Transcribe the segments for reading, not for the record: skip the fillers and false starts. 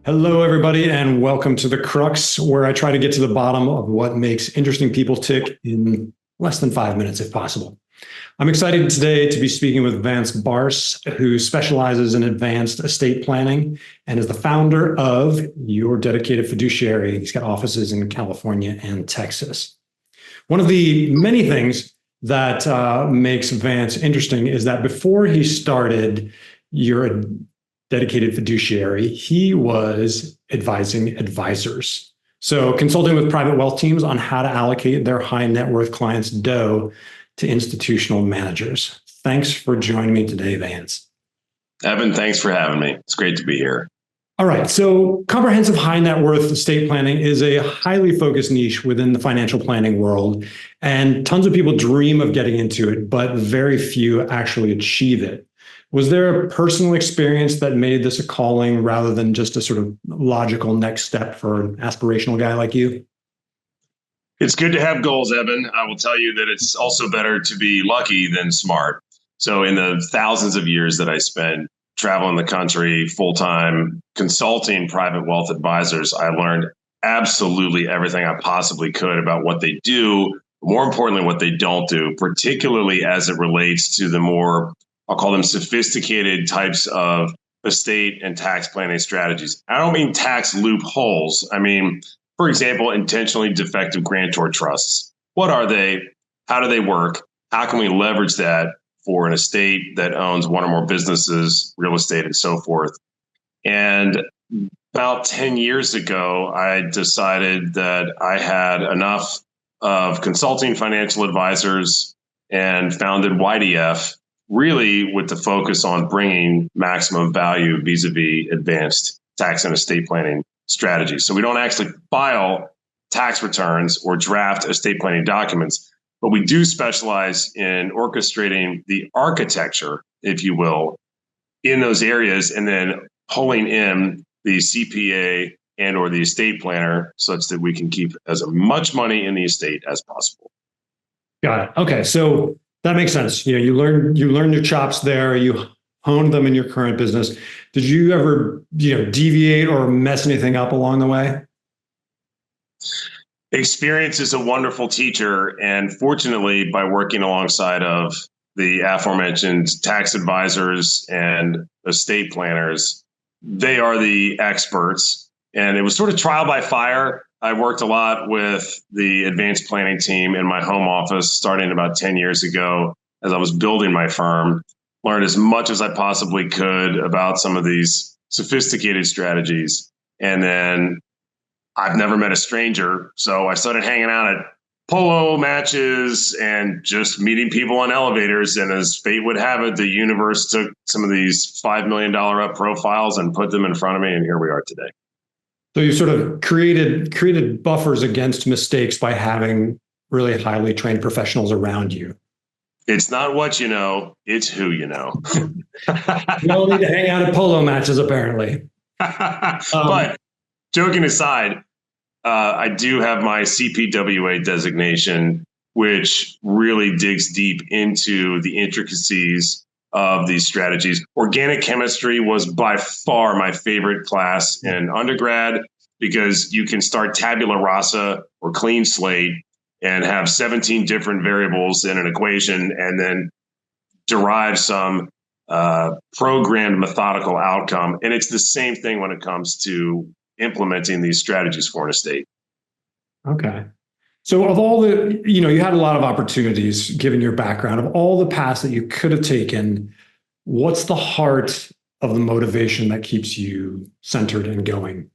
Hello, everybody, and welcome to the Crux, where I try to get to the bottom of what makes interesting people tick in less than 5 minutes, if possible. I'm excited today to be speaking with Vance Barse, who specializes in advanced estate planning and is the founder of your Dedicated Fiduciary. He's got offices in California and Texas. One of the many things that makes Vance interesting is that before he started your Dedicated Fiduciary, he was advising advisors. So consulting with private wealth teams on how to allocate their high net worth clients' dough to institutional managers. Thanks for joining me today, Vance. Evan, thanks for having me. It's great to be here. All right. So comprehensive high net worth estate planning is a highly focused niche within the financial planning world. And tons of people dream of getting into it, but very few actually achieve it. Was there a personal experience that made this a calling rather than just a sort of logical next step for an aspirational guy like you? It's good to have goals, Evan. I will tell you that it's also better to be lucky than smart. So in the thousands of years that I spent traveling the country full-time, consulting private wealth advisors, I learned absolutely everything I possibly could about what they do, more importantly, what they don't do, particularly as it relates to the more, I'll call them sophisticated types of estate and tax planning strategies. I don't mean tax loopholes. I mean, for example, intentionally defective grantor trusts. What are they? How do they work? How can we leverage that for an estate that owns one or more businesses, real estate, and so forth? And about 10 years ago, I decided that I had enough of consulting financial advisors and founded YDF, really with the focus on bringing maximum value vis-a-vis advanced tax and estate planning strategies. So we don't actually file tax returns or draft estate planning documents, but we do specialize in orchestrating the architecture, if you will, in those areas, and then pulling in the CPA and or the estate planner such that we can keep as much money in the estate as possible. Got it. Okay. So that makes sense. You learn your chops there, you hone them in your current business. Did you ever, deviate or mess anything up along the way? Experience is a wonderful teacher. And fortunately, by working alongside of the aforementioned tax advisors and estate planners, they are the experts. And it was sort of trial by fire. I worked a lot with the advanced planning team in my home office starting about 10 years ago as I was building my firm, learned as much as I possibly could about some of these sophisticated strategies. And then I've never met a stranger. So I started hanging out at polo matches and just meeting people on elevators. And as fate would have it, the universe took some of these $5 million up profiles and put them in front of me. And here we are today. So you sort of created buffers against mistakes by having really highly trained professionals around you. It's not what you know, it's who you know. You don't need to hang out at polo matches, apparently. But joking aside, I do have my CPWA designation, which really digs deep into the intricacies of these strategies. Organic chemistry was by far my favorite class in undergrad because you can start tabula rasa or clean slate and have 17 different variables in an equation and then derive some programmed methodical outcome. And it's the same thing when it comes to implementing these strategies for an estate. Okay. So of all the, you had a lot of opportunities given your background, of all the paths that you could have taken, what's the heart of the motivation that keeps you centered and going?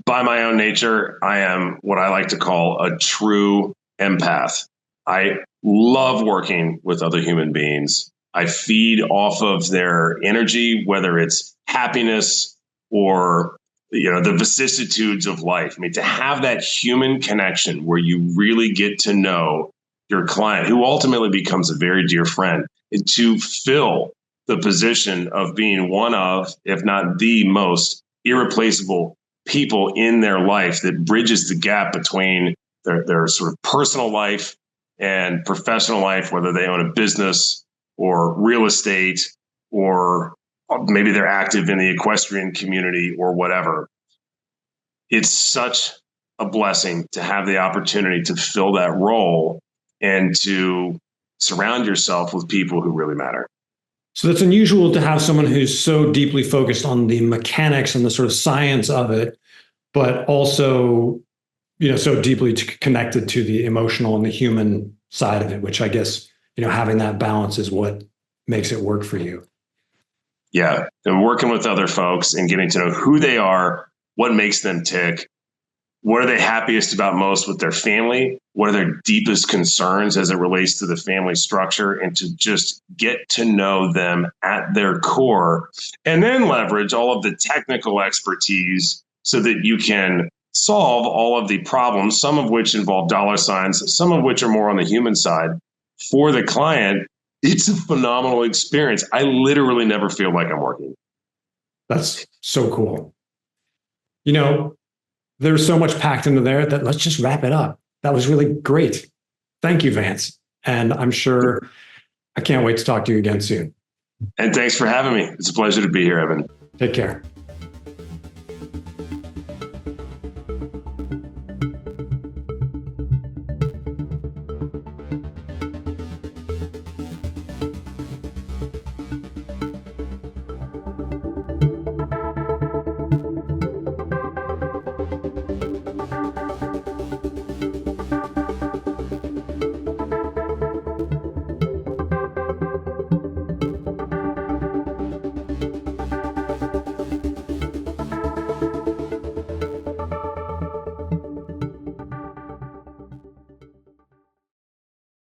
By my own nature, I am what I like to call a true empath. I love working with other human beings. I feed off of their energy, whether it's happiness or the vicissitudes of life. I mean, to have that human connection where you really get to know your client, who ultimately becomes a very dear friend, and to fill the position of being one of, if not the most irreplaceable people in their life that bridges the gap between their sort of personal life and professional life, whether they own a business or real estate or maybe they're active in the equestrian community or whatever. It's such a blessing to have the opportunity to fill that role and to surround yourself with people who really matter. So that's unusual to have someone who's so deeply focused on the mechanics and the sort of science of it, but also, so deeply connected to the emotional and the human side of it, which I guess, having that balance is what makes it work for you. Yeah. And working with other folks and getting to know who they are, what makes them tick, what are they happiest about most with their family, what are their deepest concerns as it relates to the family structure, and to just get to know them at their core, and then leverage all of the technical expertise so that you can solve all of the problems, some of which involve dollar signs, some of which are more on the human side for the client. It's a phenomenal experience. I literally never feel like I'm working. That's so cool. There's so much packed into there that let's just wrap it up. That was really great. Thank you, Vance. And I'm sure I can't wait to talk to you again soon. And thanks for having me. It's a pleasure to be here, Evan. Take care.